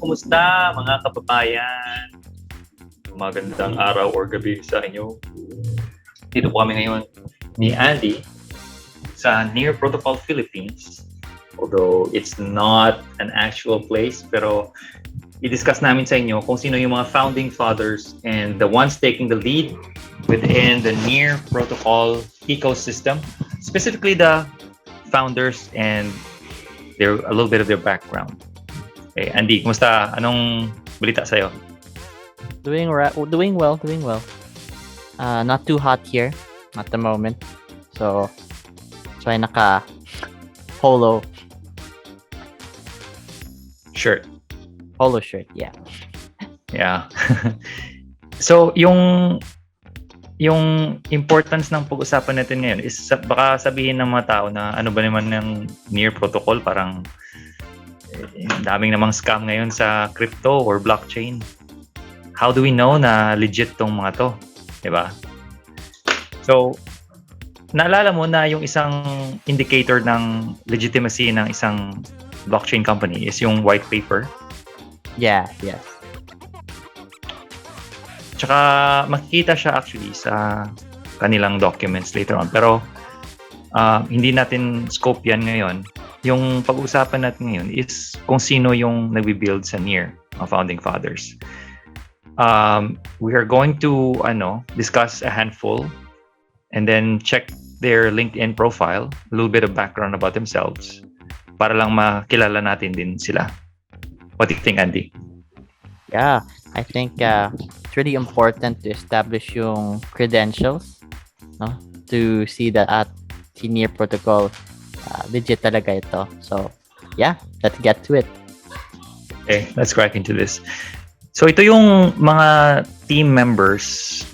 Kumusta mga kababayan? Magandang araw or gabi sa inyo. Dito po kami ngayon ni Andy sa Near Protocol Philippines. Although it's not an actual place, pero i-discuss namin sa inyo kung sino yung mga founding fathers and the ones taking the lead within the Near Protocol ecosystem. Specifically the founders and a little bit of their background. Okay, Andy, kumusta? Anong balita sa'yo? Doing well. Not too hot here at the moment. So I naka polo shirt, yeah. Yeah. So, yung importance ng pag-usapan natin ngayon is baka sabihin ng mga tao na ano ba naman ng Near Protocol, parang daming namang scam ngayon sa crypto or blockchain. How do we know na legit tong mga to? Diba? So, naalala mo na yung isang indicator ng legitimacy ng isang blockchain company is yung white paper? Yeah, yes. Tsaka makikita siya actually sa kanilang documents later on. Pero hindi natin scope yan ngayon. Yung pag-uusapan natin ngayon is kung sino yung nagbi-build sa Near, mga founding fathers. We are going to discuss a handful and then check their LinkedIn profile, a little bit of background about themselves, para lang makilala natin din sila. What do you think, Andy? Yeah, I think it's really important to establish yung credentials, no? To see that at Near Protocol legit talaga ito. So, yeah, let's get to it. Okay, let's crack into this. So, ito yung mga team members.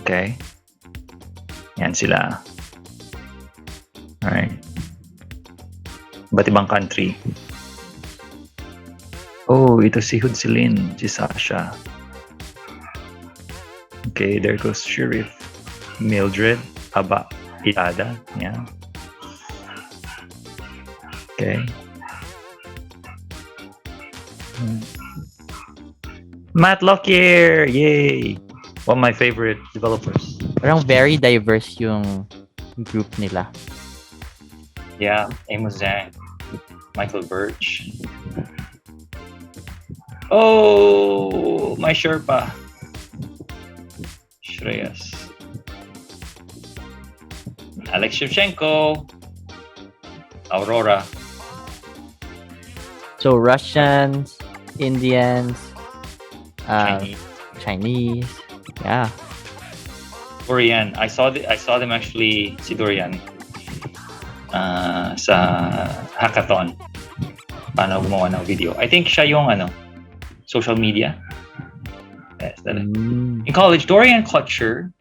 Okay. Yan sila. Alright. Iba't ibang country. Oh, ito si Hudsilin, si Sasha. Okay, there goes Sheriff. Mildred, Aba, Itada. Yeah. Okay. Matt Lockyer! Yay! One of my favorite developers. Parang very diverse yung group nila. Yeah, Amos Zhang, Michael Birch. Oh, my Sherpa. Shreyas. Alex Shevchenko. Aurora. So Russians, Indians, Chinese. Yeah. Dorian. I saw them actually, si Dorian, sa hackathon. Paano gumawa ng video. I think siya yung social media. Yes, in college, Dorian Crutcher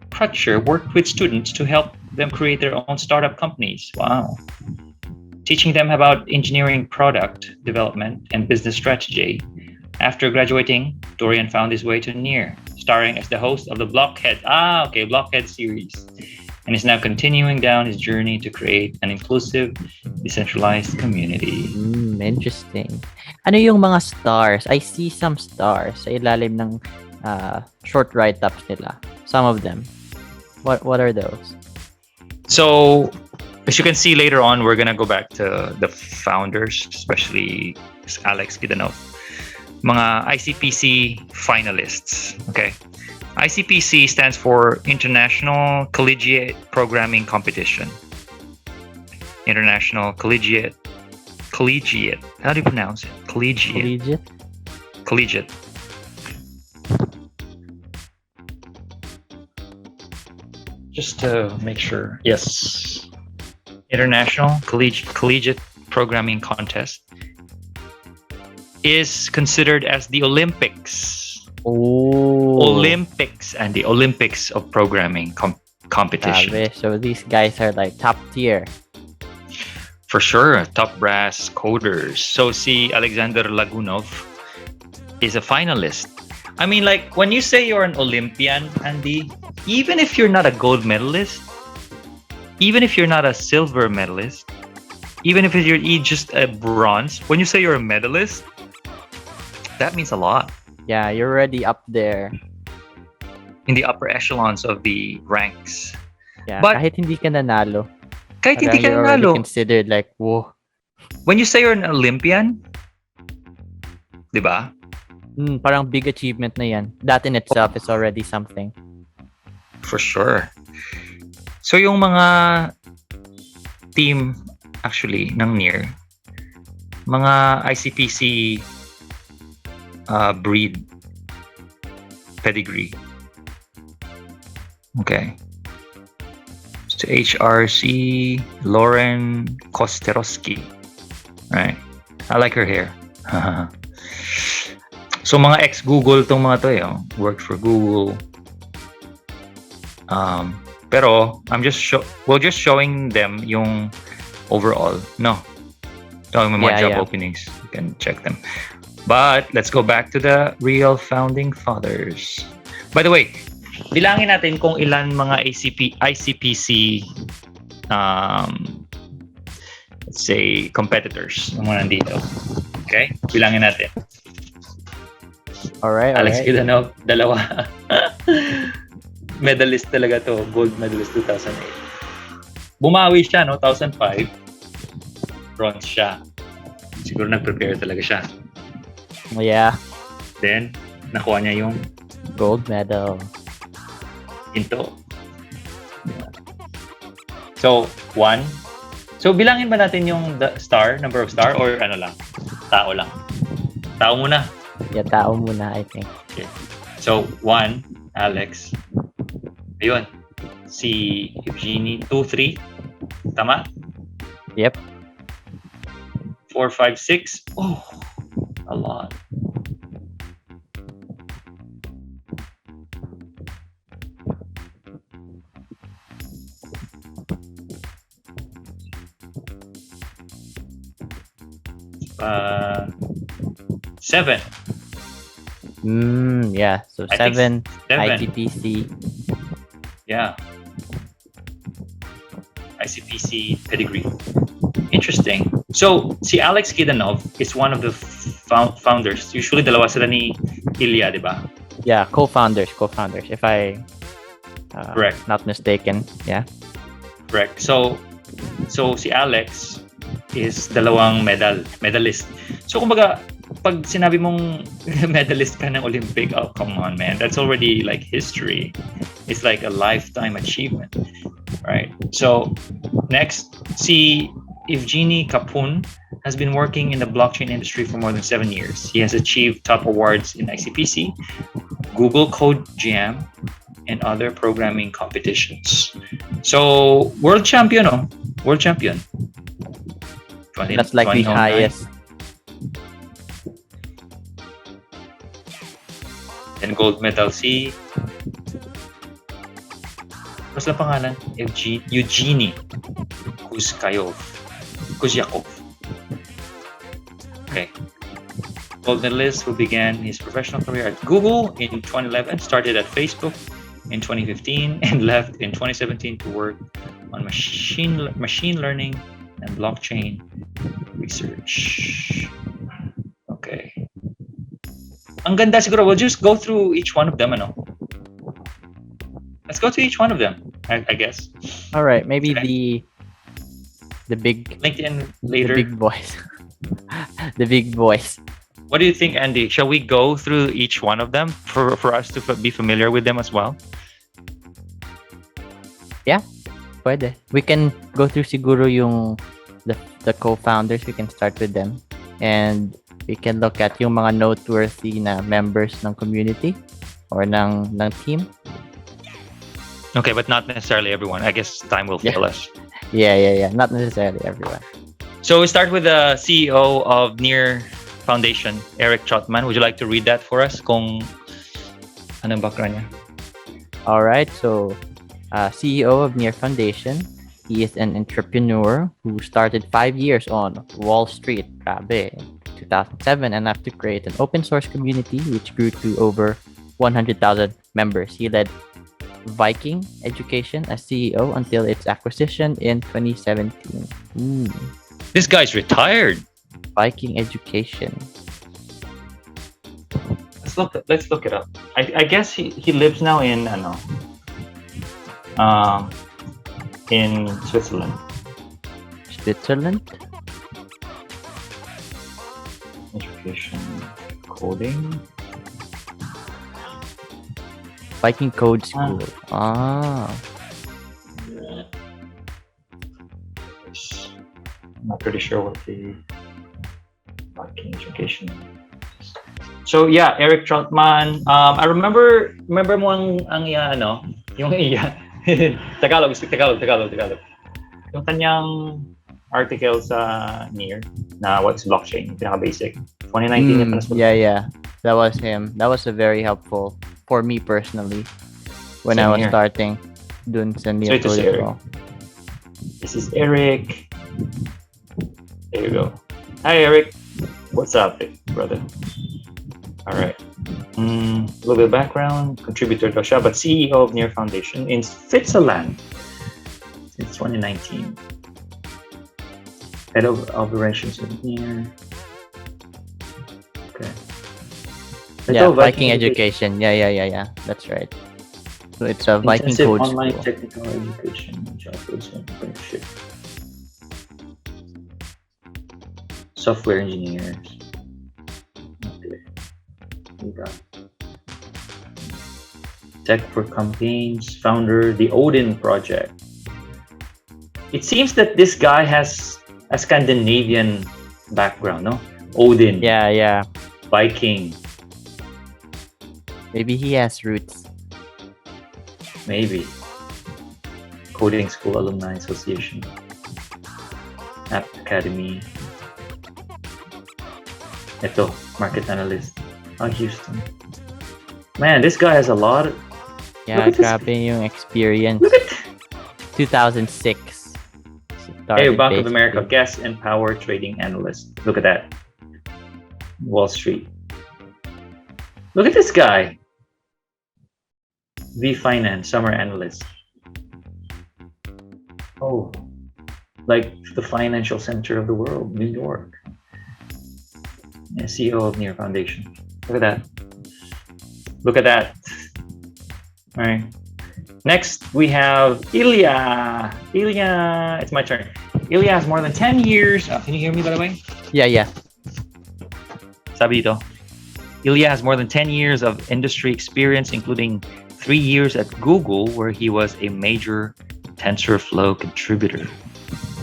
worked with students to help them create their own startup companies. Wow. Teaching them about engineering, product development, and business strategy. After graduating, Dorian found his way to Near, starring as the host of the Blockhead series, and is now continuing down his journey to create an inclusive, decentralized community. Interesting. Ano yung mga stars? I see some stars sa ilalim ng short write-ups nila. Some of them. What are those? So, as you can see later on, we're gonna go back to the founders, especially Alex Kidanov. Mga ICPC finalists. Okay. ICPC stands for International Collegiate Programming Competition. International Collegiate. How do you pronounce it? Collegiate. Just to make sure. Yes. International Collegiate Programming Contest is considered as the Olympics. Olympics and the Olympics of programming competition. So these guys are like top tier. For sure, top brass coders. So si Alexander Lagunov is a finalist. I mean, like, when you say you're an Olympian, Andy, even if you're not a gold medalist, even if you're not a silver medalist, even if you're just a bronze, when you say you're a medalist, that means a lot. Yeah, you're already up there. In the upper echelons of the ranks. Yeah, But kahit hindi ka nanalo. kahit hindi ka You're already nanalo, considered like, whoa. when you say you're an Olympian, di ba? Parang big achievement na yan. That in itself is already something. For sure. So yung mga team actually ng NIR, mga ICPC breed pedigree. Okay. So HRC Lauren Kosterowski. Right. I like her hair. So mga ex-Google tong mga to worked for Google. Pero we're just showing them yung overall. No. Showing them more job openings. You can check them. But let's go back to the real founding fathers. By the way, bilangin natin kung ilan mga ICPC let's say competitors ng mga nandito. Okay? Bilangin natin. Alright. Alex Kidanov, 2. Medalist talaga to. Gold medalist 2008. Bumawi siya, no? 2005. Bronze siya. Siguro nag-prepare talaga siya. Oh, yeah. Then, nakuha niya yung gold medal. Ginto. So, 1. So, bilangin ba natin yung number of star, or ano lang? Tao lang? Tao muna. Yeah, tao muna, I think. Okay. So, 1, Alex. Ayun. Si Eugenie, 2, 3. Tama? Yep. 4, 5, 6. Oh, a lot. Uh, 7. Yeah. So I think 7 7. ICPC. Yeah. ICPC pedigree. Interesting. So, si Alex Kidanov is one of the founders. Usually, dalawa sila ni Ilya, di ba? Yeah, co-founders. If I Correct. not mistaken. Yeah. Correct. So si Alex is dalawang medalist. So, kumbaga, pag sinabi mong medalist ka ng Olympic, oh, come on, man. That's already like history. It's like a lifetime achievement. Right? So, next, si Evgeny Kapun has been working in the blockchain industry for more than 7 years. He has achieved top awards in ICPC, Google Code Jam, and other programming competitions. So, world champion, oh. World champion. That's like the highest. And gold medal si... What's the pangalan? Eugenie Kuzyakov. Okay. Gold medalist who began his professional career at Google in 2011, started at Facebook in 2015, and left in 2017 to work on machine learning and blockchain research. Okay. Ang ganda siguro. We'll just go through each one of them, ano? Let's go to each one of them, I guess. All right, maybe the big LinkedIn later. The big boys. The big boys. What do you think, Andy? Shall we go through each one of them for us to be familiar with them as well? Yeah, pwede. We can go through siguro yung the co-founders. We can start with them, and we can look at yung mga noteworthy na members ng community or ng team. Okay, but not necessarily everyone. I guess time will fail us. Yeah. Not necessarily everyone. So we start with the CEO of NIR Foundation, Eric Trotman. Would you like to read that for us? Kung anong background niya? All right. So, CEO of NIR Foundation. He is an entrepreneur who started 5 years on Wall Street, grabe, 2007, and have to create an open source community which grew to over 100,000 members. He led Viking Education as CEO until its acquisition in 2017. This guy's retired. Viking Education. Let's look it up. I guess he lives now in in Switzerland. Switzerland? Education, coding. Viking Code School. Ah. I'm not pretty sure what the Viking education is. So yeah, Eric Troutman. I remember mo ang yung Tagalog. Yung kanyang article sa Near na what's blockchain, pinaka-basic. 2019 yeah. That was him. That was a very helpful for me personally when I was starting dun sa Near protocol. This is Eric. There you go. Hi Eric. What's up, brother? All right. A little bit of background. Contributor daw siya, but CEO of Near Foundation in Switzerland since 2019. Head of operations of Near. Okay. Viking Education. Yeah. That's right. So it's a Viking Code online School. Technical education, job placement, apprenticeship. Software engineers. Okay. Tech for campaigns, founder, the Odin project. It seems that this guy has a Scandinavian background, no? Odin. Yeah. Viking. Maybe he has roots. Maybe. Coding School Alumni Association. App Academy. Ito, market analyst. Houston. Man, this guy has a lot of... Yeah, grabe yung experience. Look at 2006. Hey, Bank of America, guest and power trading analyst. Look at that. Wall Street. Look at this guy. V Finance, summer analyst. Oh, like the financial center of the world, New York. Yeah, CEO of Near Foundation. Look at that. Look at that. All right. Next, we have Ilya. Ilya, it's my turn. Ilya has more than 10 years. Can you hear me, by the way? Yeah. Sabi dito. Ilya has more than 10 years of industry experience, including 3 years at Google, where he was a major TensorFlow contributor,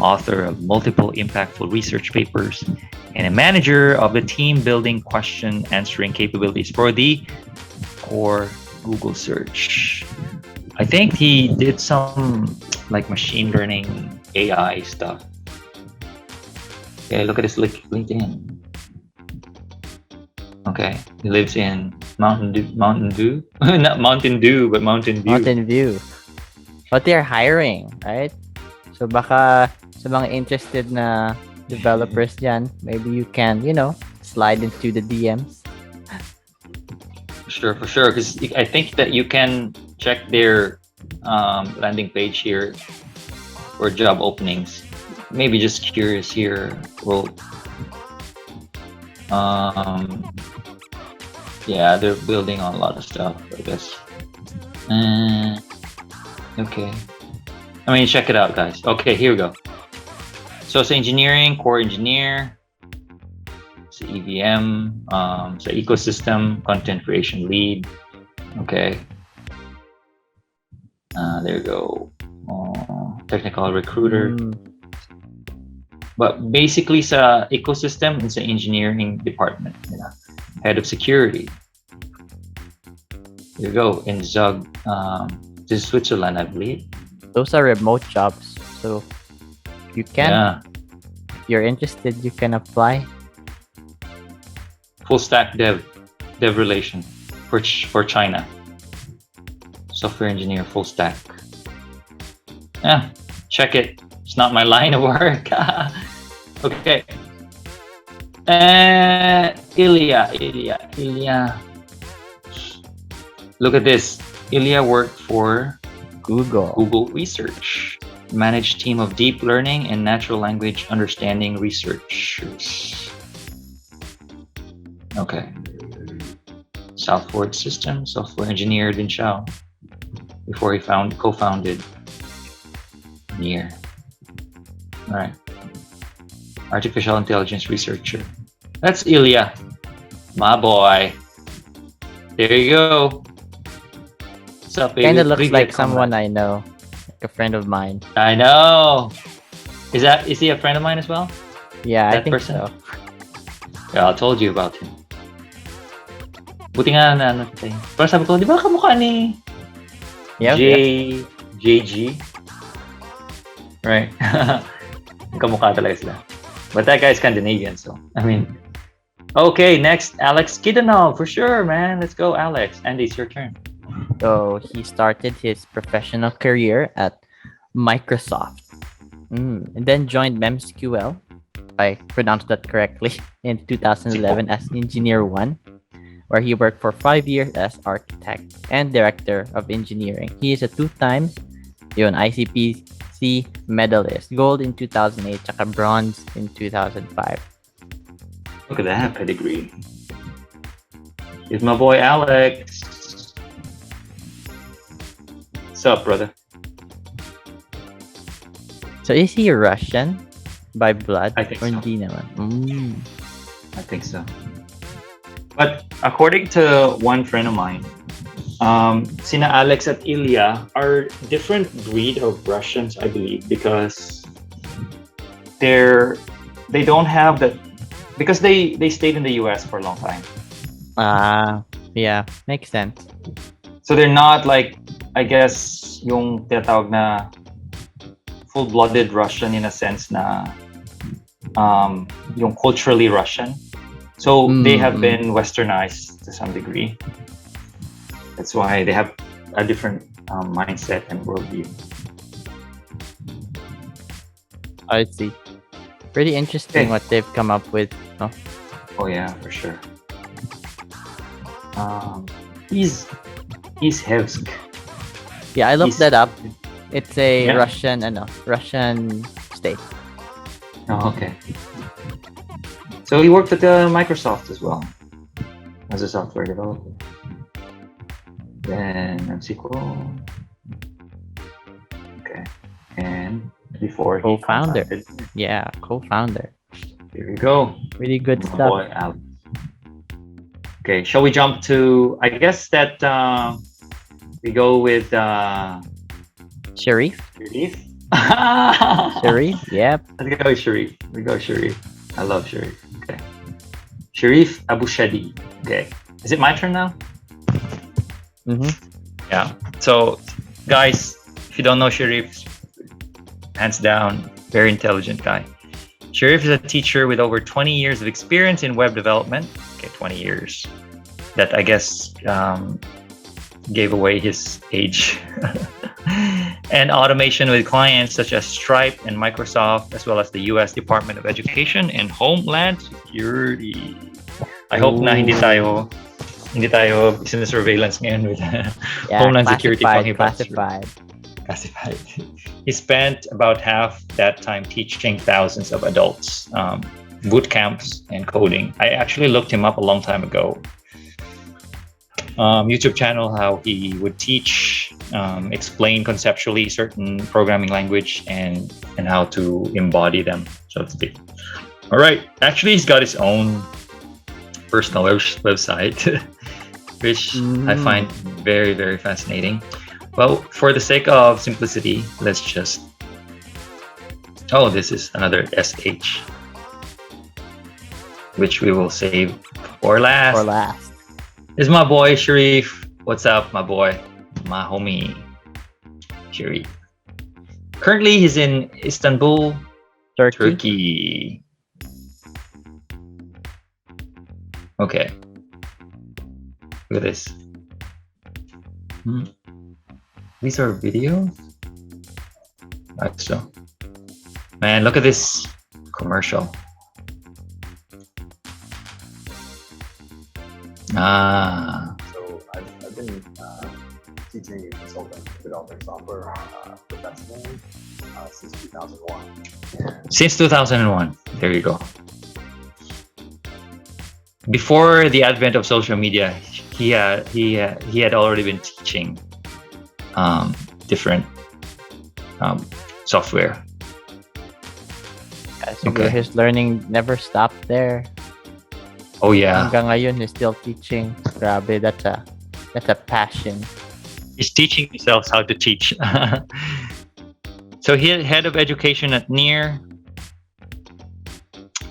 author of multiple impactful research papers, and a manager of the team building question answering capabilities for the core Google search. I think he did some like machine learning AI stuff. Okay, look at his LinkedIn. Okay, he lives in Mountain Dew, not Mountain Dew, but Mountain View. Mountain View. But they're hiring, right? So baka sa mga interested na developers dyan, maybe you can, slide into the DMs. For sure. Because I think that you can check their landing page here for job openings. Maybe just curious here. Well, yeah, they're building on a lot of stuff, I guess. Okay. I mean, check it out, guys. Okay, here we go. So sa engineering, core engineer, sa EVM, sa ecosystem, content creation lead. Okay. There you go. Technical recruiter. But basically sa ecosystem and sa engineering department. Head of security. There you go. In Zug. This is Switzerland, I believe. Those are remote jobs. So you can, if you're interested, you can apply. Full stack dev relation for China. Software engineer, full stack. Yeah, check it. It's not my line of work. Okay. Ilya. Look at this. Ilya worked for Google. Google Research, managed team of deep learning and natural language understanding researchers. Okay. Southward Systems, software engineer din siya before he co-founded Near. All right. Artificial intelligence researcher. That's Ilya, my boy. There you go. What's up, baby? Kind of looks Привет, like comrade. someone I know, like a friend of mine. I know. Is he a friend of mine as well? Yeah, I That think person? so. Yeah, I told you about him. Buti nga na ano tayo. Pero sabi ko, di ba kamukha ni Yep, JG? Right. Kamukha talaga sila. But that guy's Scandinavian, so I mean. Okay, next, Alex Kidanov, for sure, man. Let's go, Alex. Andy, it's your turn. So he started his professional career at Microsoft, and then joined MemSQL, if I pronounced that correctly, in 2011 as Engineer 1, where he worked for 5 years as architect and director of engineering. He is a two-time ICPC medalist, gold in 2008, tsaka bronze in 2005. Look at that pedigree. Here's my boy, Alex. What's up, brother? So is he Russian by blood? I think or so. hindi naman? I think so. But according to one friend of mine, sina Alex at Ilya are different breed of Russians, I believe, because they don't have that, because they stayed in the US for a long time. Yeah, makes sense. So they're not like, I guess, yung tinatawag na full-blooded Russian in a sense na yung culturally Russian. So they have been westernized to some degree. That's why they have a different mindset and worldview. I see. Pretty interesting Okay. what they've come up with. No? Oh yeah, for sure. He's Hevsk. Yeah, I looked that up. It's a Yeah. Russian state. Oh, okay. So he worked at Microsoft as well as a software developer. Then MSQL. Okay. And before he Co-founder. co-founded. Yeah, co-founder. Here you go. Really good My stuff. boy, Alex. Okay, shall we jump to, I guess that we go with Sharif? Sharif? Sharif? Yep. Let's go with Sharif. We go Sharif. I love Sharif. Okay. Sharif Abu Shadi. Okay. Is it my turn now? Mm-hmm. Yeah. So, guys, if you don't know Sharif, hands down, very intelligent guy. Sharif is a teacher with over 20 years of experience in web development. Okay, 20 years. That I guess gave away his age. And automation with clients such as Stripe and Microsoft, as well as the US Department of Education and Homeland Security. I hope na hindi tayo surveillance ngayon with Yeah, Homeland Security. classified. Classified. He spent about half that time teaching thousands of adults, boot camps and coding. I actually looked him up a long time ago. YouTube channel, how he would teach, explain conceptually certain programming language and how to embody them, so to speak. All right, actually he's got his own personal website, which I find very, very fascinating. Well, for the sake of simplicity, let's just... Oh, this is another SH, which we will save for last. For last. This is my boy, Sharif. What's up, my boy? My homie, Sharif. Currently, he's in Istanbul, Turkey. Okay. Look at this. These are videos? Right, so. Man, look at this commercial. So I've been teaching and consulting, developing software professionally since 2001. Since 2001. There you go. Before the advent of social media, he had already been teaching different software. So his learning never stopped there. Oh yeah. Hanggang ngayon, he's still teaching. Grabe, that's a passion. He's teaching himself how to teach. So he head of education at NIR,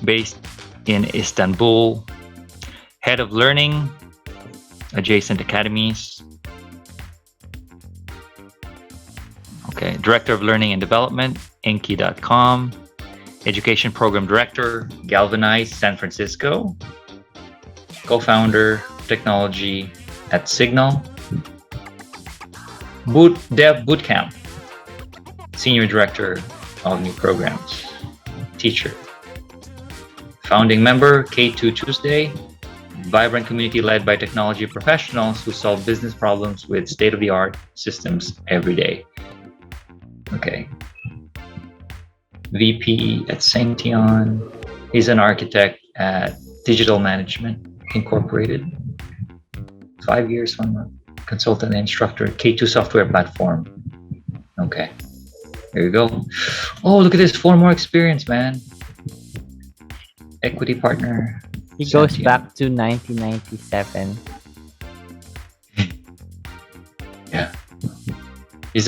based in Istanbul. Head of learning, adjacent academies. Okay, director of learning and development, Enki.com. Education program director, Galvanize San Francisco. Co-founder, technology at Signal. Dev Bootcamp, senior director of new programs, teacher. Founding member, K2 Tuesday, vibrant community led by technology professionals who solve business problems with state-of-the-art systems every day. Okay. VP at Saintion. He's an architect at Digital Management Incorporated. 5 years, 1 month. Consultant and instructor, K2 software platform. Okay. There you go. Oh, look at this. 4 more experience, man. Equity partner. He goes back to 1997. Yeah. He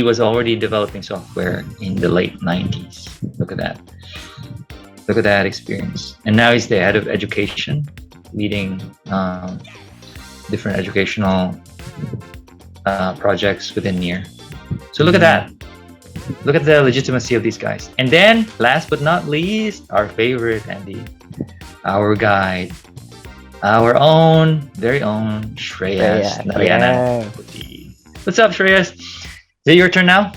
was already developing software in the late 90s. Look at that. Look at that experience. And now he's the head of education, leading different educational projects within NIR. So look at that. Look at the legitimacy of these guys. And then, last but not least, our favorite, Andy, our guide, our own, very own, Shreyas Narayanan. What's up, Shreyas? Is it your turn now?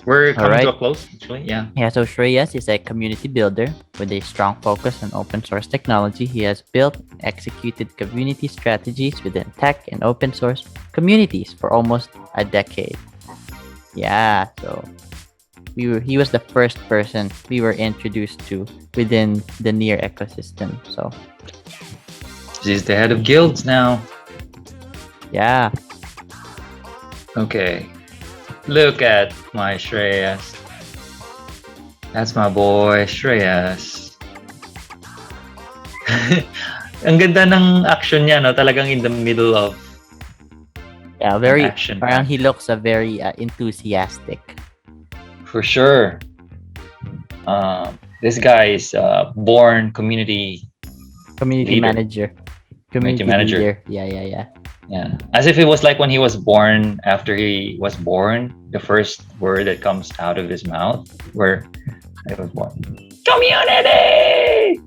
We're coming to a close, actually. Yeah. Yeah, so Shreyas is a community builder with a strong focus on open source technology. He has built and executed community strategies within tech and open source communities for almost a decade. Yeah, so he was the first person we were introduced to within the NIR ecosystem. So he's the head of guilds now. Yeah. Okay. Look at my Shreyas. That's my boy, Shreyas. Ang ganda ng action niya, no? Talagang in the middle of very action. Parang he looks very enthusiastic. For sure. This guy is born community leader. Manager. Community manager. Leader. Yeah. As if it was like when he was born, after he was born, the first word that comes out of his mouth where he was born. Community!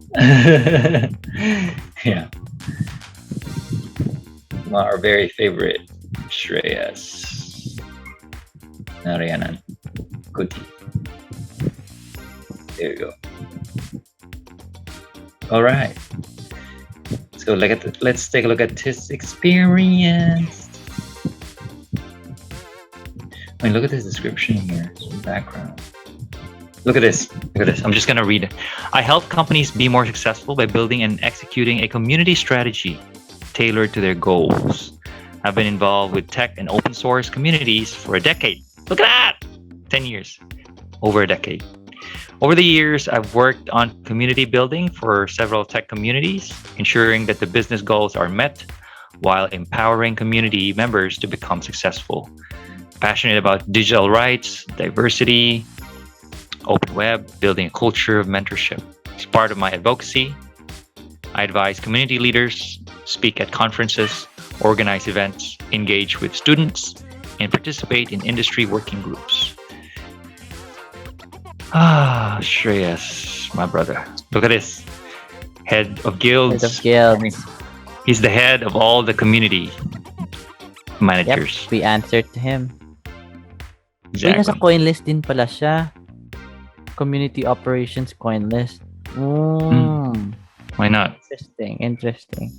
Yeah. Our very favorite Shreyas Narayanan. Good. There you go. All right. So let's take a look at his experience. I mean, look at this description here. Some background. Look at this. I'm just gonna read it. I help companies be more successful by building and executing a community strategy tailored to their goals. I've been involved with tech and open source communities for a decade. Look at that! 10 years. Over a decade. Over the years, I've worked on community building for several tech communities, ensuring that the business goals are met while empowering community members to become successful. Passionate about digital rights, diversity, open web, building a culture of mentorship. As part of my advocacy, I advise community leaders, speak at conferences, organize events, engage with students, and participate in industry working groups. Shreyas, my brother. Look at this. Head of guilds. I mean, he's the head of all the community managers. Yep, we answered to him. Exactly. Nasa coin list din pala siya. Community operations coin list. Why not? Interesting.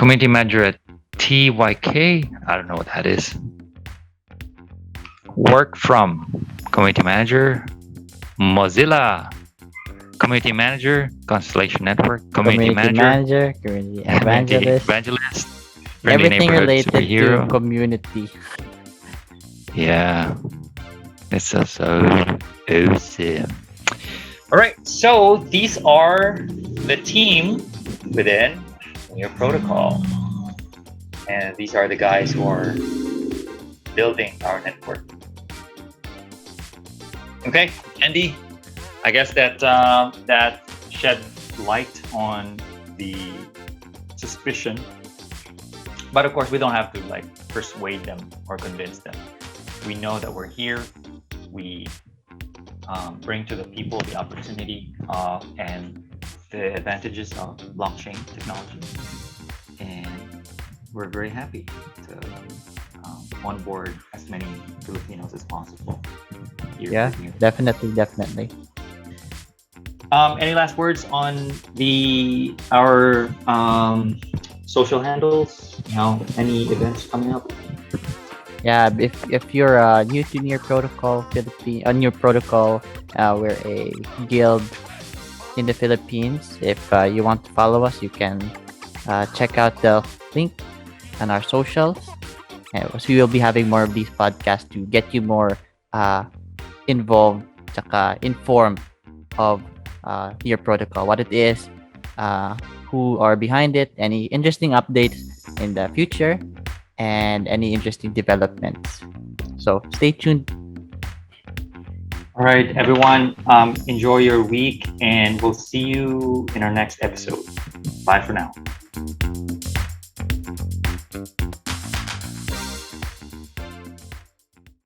Community manager at TYK. I don't know what that is. Work from community manager, Mozilla. Community manager, Constellation Network. Community manager, community community evangelist, evangelist. Friendly everything neighborhood related to superhero. community. Yeah, it's so awesome. All right, so these are the team within your protocol, and these are the guys who are building our network. Okay, Andy, I guess that that shed light on the suspicion, but of course we don't have to like persuade them or convince them. We know that we're here. We bring to the people the opportunity and the advantages of blockchain technology, and we're very happy to onboard as many Filipinos as possible. Here Yeah, with you. definitely. Any last words on our social handles? You know, any events coming up? Yeah, if you're new to Near Protocol Near Protocol, we're a guild in the Philippines. If you want to follow us, you can check out the link on our socials. So we will be having more of these podcasts to get you more involved, tsaka informed of Near Protocol, what it is, who are behind it, any interesting updates in the future, and any interesting developments. So stay tuned. All right, everyone. Enjoy your week, and we'll see you in our next episode. Bye for now.